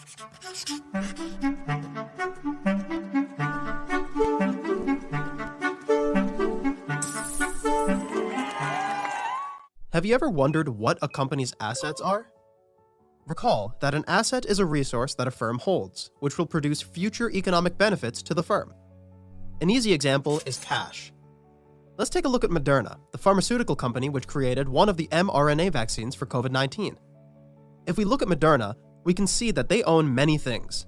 Have you ever wondered what a company's assets are? Recall that an asset is a resource that a firm holds, which will produce future economic benefits to the firm. An easy example is cash. Let's take a look at Moderna, the pharmaceutical company which created one of the mRNA vaccines for COVID-19. If we look at Moderna, we can see that they own many things.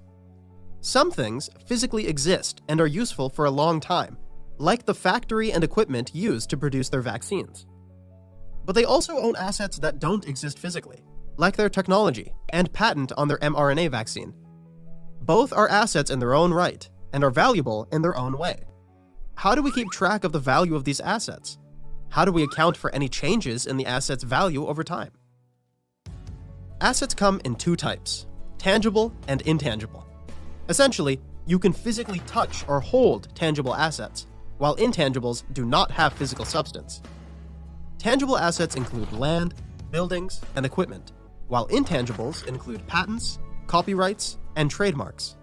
Some things physically exist and are useful for a long time, like the factory and equipment used to produce their vaccines. But they also own assets that don't exist physically, like their technology and patent on their mRNA vaccine. Both are assets in their own right and are valuable in their own way. How do we keep track of the value of these assets? How do we account for any changes in the asset's value over time? Assets come in two types, tangible and intangible. Essentially, you can physically touch or hold tangible assets, while intangibles do not have physical substance. Tangible assets include land, buildings, and equipment, while intangibles include patents, copyrights, and trademarks.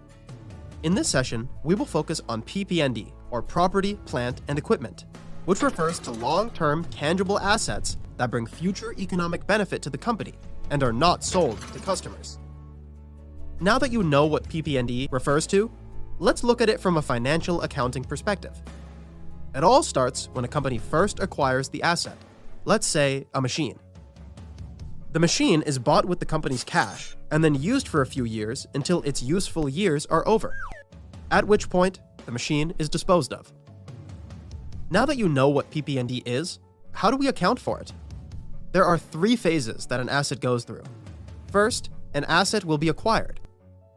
In this session, we will focus on PP&E, or property, plant, and equipment, which refers to long-term tangible assets that bring future economic benefit to the company and are not sold to customers. Now that you know what PP&E refers to, let's look at it from a financial accounting perspective. It all starts when a company first acquires the asset, let's say a machine. The machine is bought with the company's cash and then used for a few years until its useful years are over, at which point the machine is disposed of. Now that you know what PP&E is, how do we account for it? There are three phases that an asset goes through. First, an asset will be acquired.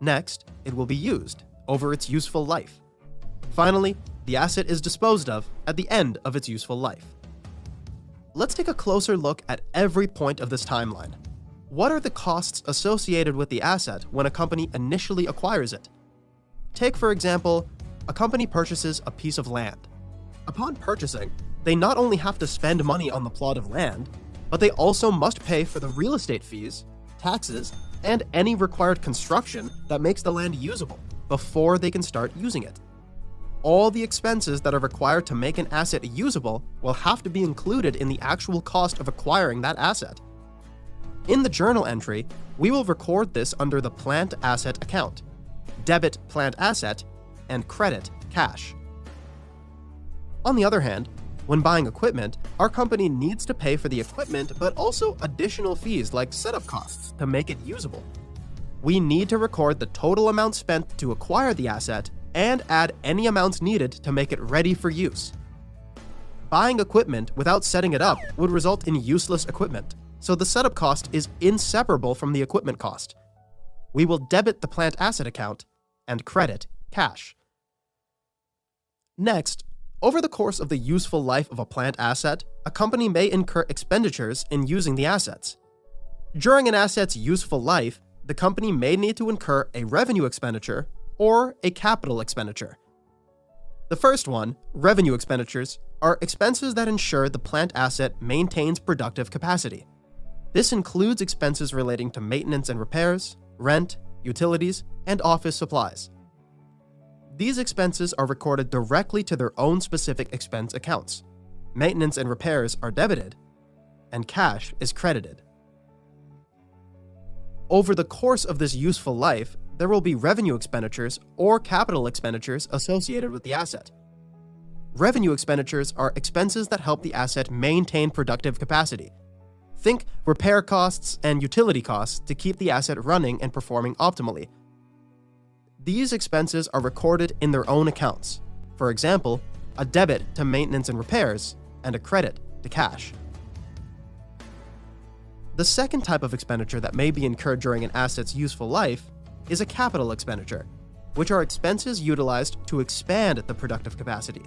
Next, it will be used over its useful life. Finally, the asset is disposed of at the end of its useful life. Let's take a closer look at every point of this timeline. What are the costs associated with the asset when a company initially acquires it? Take, for example, a company purchases a piece of land. Upon purchasing, they not only have to spend money on the plot of land, but they also must pay for the real estate fees, taxes, and any required construction that makes the land usable before they can start using it. All the expenses that are required to make an asset usable will have to be included in the actual cost of acquiring that asset. In the journal entry, we will record this under the plant asset account, debit plant asset, and credit cash. On the other hand, when buying equipment, our company needs to pay for the equipment but also additional fees like setup costs to make it usable. We need to record the total amount spent to acquire the asset and add any amounts needed to make it ready for use. Buying equipment without setting it up would result in useless equipment, so the setup cost is inseparable from the equipment cost. We will debit the plant asset account and credit cash. Next, over the course of the useful life of a plant asset, a company may incur expenditures in using the assets. During an asset's useful life, the company may need to incur a revenue expenditure or a capital expenditure. The first one, revenue expenditures, are expenses that ensure the plant asset maintains productive capacity. This includes expenses relating to maintenance and repairs, rent, utilities, and office supplies. These expenses are recorded directly to their own specific expense accounts. Maintenance and repairs are debited, and cash is credited. Over the course of this useful life, there will be revenue expenditures or capital expenditures associated with the asset. Revenue expenditures are expenses that help the asset maintain productive capacity. Think repair costs and utility costs to keep the asset running and performing optimally. These expenses are recorded in their own accounts. For example, a debit to maintenance and repairs and a credit to cash. The second type of expenditure that may be incurred during an asset's useful life is a capital expenditure, which are expenses utilized to expand the productive capacity.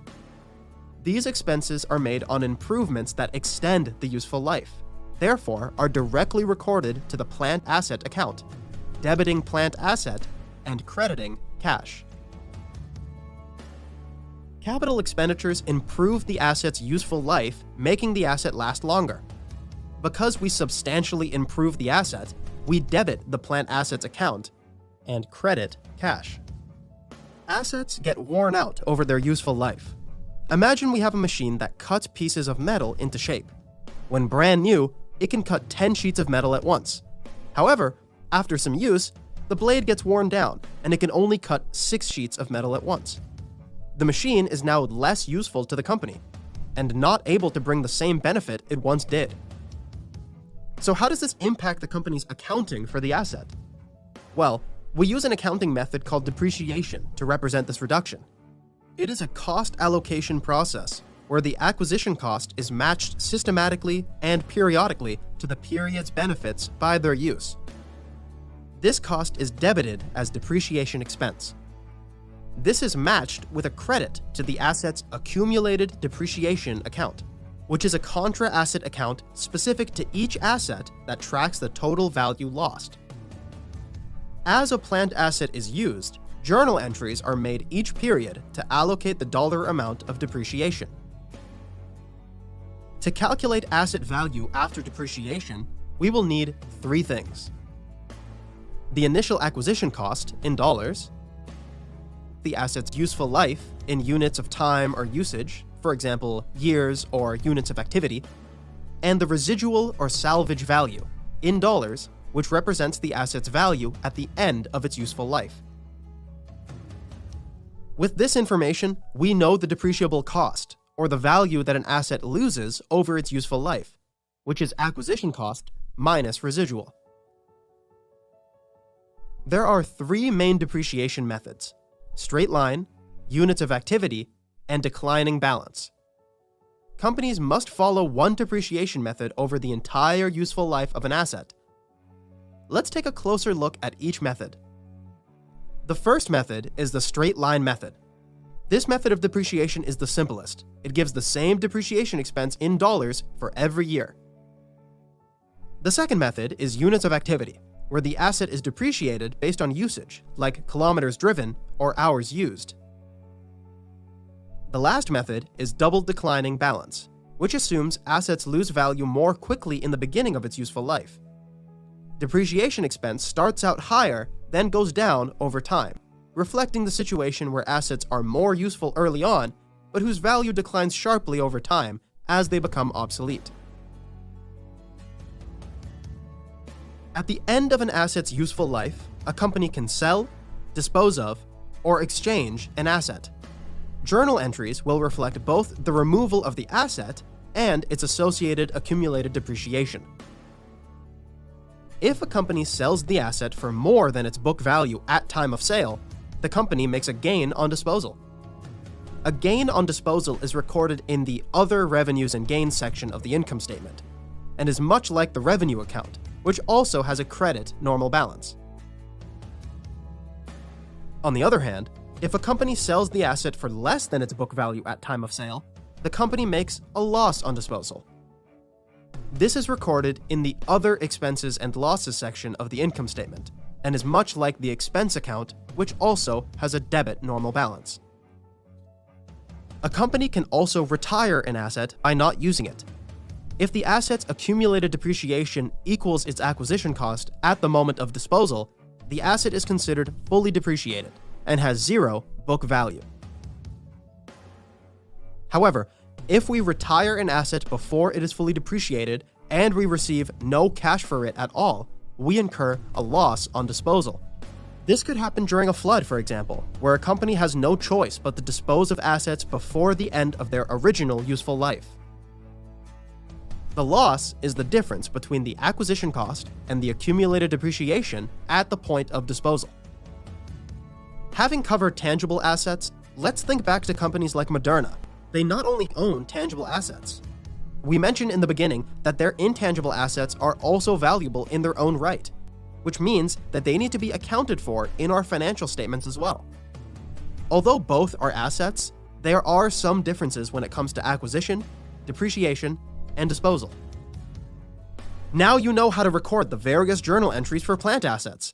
These expenses are made on improvements that extend the useful life, therefore are directly recorded to the plant asset account, debiting plant asset and crediting cash. Capital expenditures improve the asset's useful life, making the asset last longer. Because we substantially improve the asset, we debit the plant assets account and credit cash. Assets get worn out over their useful life. Imagine we have a machine that cuts pieces of metal into shape. When brand new, it can cut 10 sheets of metal at once. However, after some use, the blade gets worn down and it can only cut 6 sheets of metal at once. The machine is now less useful to the company and not able to bring the same benefit it once did. So how does this impact the company's accounting for the asset? Well, we use an accounting method called depreciation to represent this reduction. It is a cost allocation process where the acquisition cost is matched systematically and periodically to the period's benefits by their use. This cost is debited as depreciation expense. This is matched with a credit to the asset's accumulated depreciation account, which is a contra-asset account specific to each asset that tracks the total value lost. As a planned asset is used, journal entries are made each period to allocate the dollar amount of depreciation. To calculate asset value after depreciation, we will need 3 things: the initial acquisition cost in dollars, the asset's useful life in units of time or usage, for example, years or units of activity, and the residual or salvage value in dollars, which represents the asset's value at the end of its useful life. With this information, we know the depreciable cost, or the value that an asset loses over its useful life, which is acquisition cost minus residual. There are 3 main depreciation methods: straight line, units of activity, and declining balance. Companies must follow one depreciation method over the entire useful life of an asset. Let's take a closer look at each method. The first method is the straight line method. This method of depreciation is the simplest. It gives the same depreciation expense in dollars for every year. The second method is units of activity, where the asset is depreciated based on usage, like kilometers driven or hours used. The last method is double declining balance, which assumes assets lose value more quickly in the beginning of its useful life. Depreciation expense starts out higher, then goes down over time, reflecting the situation where assets are more useful early on, but whose value declines sharply over time as they become obsolete. At the end of an asset's useful life, a company can sell, dispose of, or exchange an asset. Journal entries will reflect both the removal of the asset and its associated accumulated depreciation. If a company sells the asset for more than its book value at time of sale, the company makes a gain on disposal. A gain on disposal is recorded in the Other Revenues and Gains section of the income statement, and is much like the revenue account, which also has a credit normal balance. On the other hand, if a company sells the asset for less than its book value at time of sale, the company makes a loss on disposal. This is recorded in the Other Expenses and Losses section of the income statement, and is much like the expense account, which also has a debit normal balance. A company can also retire an asset by not using it. If the asset's accumulated depreciation equals its acquisition cost at the moment of disposal, the asset is considered fully depreciated and has 0 book value. However, if we retire an asset before it is fully depreciated and we receive no cash for it at all, we incur a loss on disposal. This could happen during a flood, for example, where a company has no choice but to dispose of assets before the end of their original useful life. The loss is the difference between the acquisition cost and the accumulated depreciation at the point of disposal. Having covered tangible assets, let's think back to companies like Moderna. They not only own tangible assets. We mentioned in the beginning that their intangible assets are also valuable in their own right, which means that they need to be accounted for in our financial statements as well. Although both are assets, there are some differences when it comes to acquisition, depreciation, and disposal. Now you know how to record the various journal entries for plant assets.